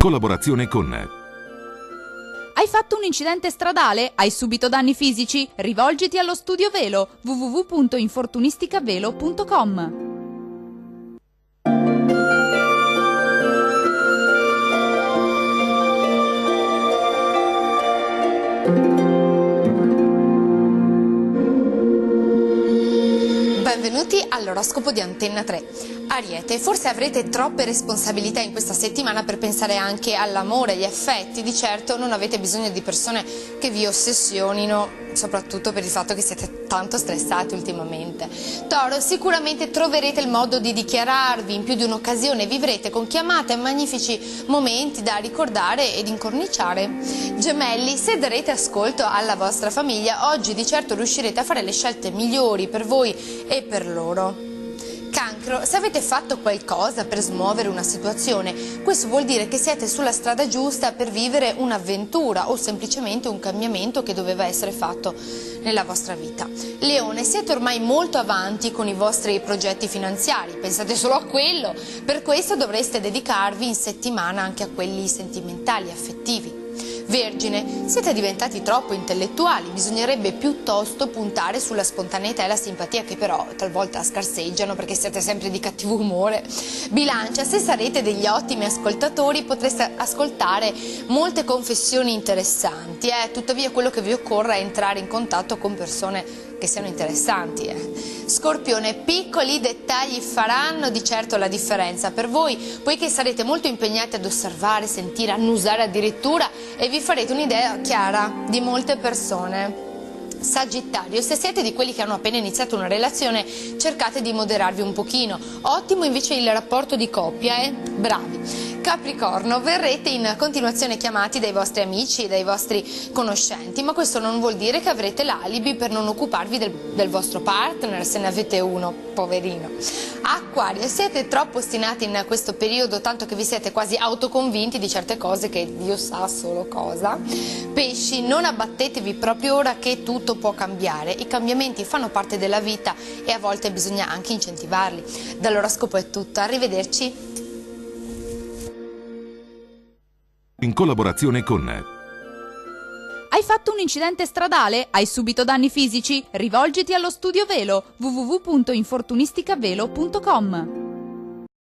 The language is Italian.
Collaborazione con Hai fatto un incidente stradale? Hai subito danni fisici? Rivolgiti allo Studio Velo www.infortunisticavelo.com. Benvenuti all'oroscopo di Antenna 3. Ariete, forse avrete troppe responsabilità in questa settimana per pensare anche all'amore, agli affetti. Di certo non avete bisogno di persone che vi ossessionino, soprattutto per il fatto che siete tanto stressati ultimamente. Toro, sicuramente troverete il modo di dichiararvi in più di un'occasione, vivrete con chiamate magnifici momenti da ricordare ed incorniciare. Gemelli, se darete ascolto alla vostra famiglia, oggi di certo riuscirete a fare le scelte migliori per voi e per loro. Cancro, se avete fatto qualcosa per smuovere una situazione, questo vuol dire che siete sulla strada giusta per vivere un'avventura o semplicemente un cambiamento che doveva essere fatto nella vostra vita. Leone, siete ormai molto avanti con i vostri progetti finanziari, pensate solo a quello, per questo dovreste dedicarvi in settimana anche a quelli sentimentali, affettivi. Vergine, siete diventati troppo intellettuali, bisognerebbe piuttosto puntare sulla spontaneità e la simpatia che però talvolta scarseggiano perché siete sempre di cattivo umore. Bilancia, se sarete degli ottimi ascoltatori potreste ascoltare molte confessioni interessanti, tuttavia quello che vi occorre è entrare in contatto con persone che siano interessanti. Scorpione, piccoli dettagli faranno di certo la differenza per voi, poiché sarete molto impegnati ad osservare, sentire, annusare addirittura e vi farete un'idea chiara di molte persone. Sagittario, se siete di quelli che hanno appena iniziato una relazione, cercate di moderarvi un pochino. Ottimo invece il rapporto di coppia, bravi. Capricorno, verrete in continuazione chiamati dai vostri amici e dai vostri conoscenti, ma questo non vuol dire che avrete l'alibi per non occuparvi del vostro partner, se ne avete uno, poverino. Acquario, siete troppo ostinati in questo periodo, tanto che vi siete quasi autoconvinti di certe cose che Dio sa solo cosa. Pesci, non abbattetevi proprio ora che tutto può cambiare, i cambiamenti fanno parte della vita e a volte bisogna anche incentivarli. Dall'oroscopo è tutto, arrivederci. in collaborazione con Hai fatto un incidente stradale? Hai subito danni fisici? Rivolgiti allo Studio Velo www.infortunisticavelo.com.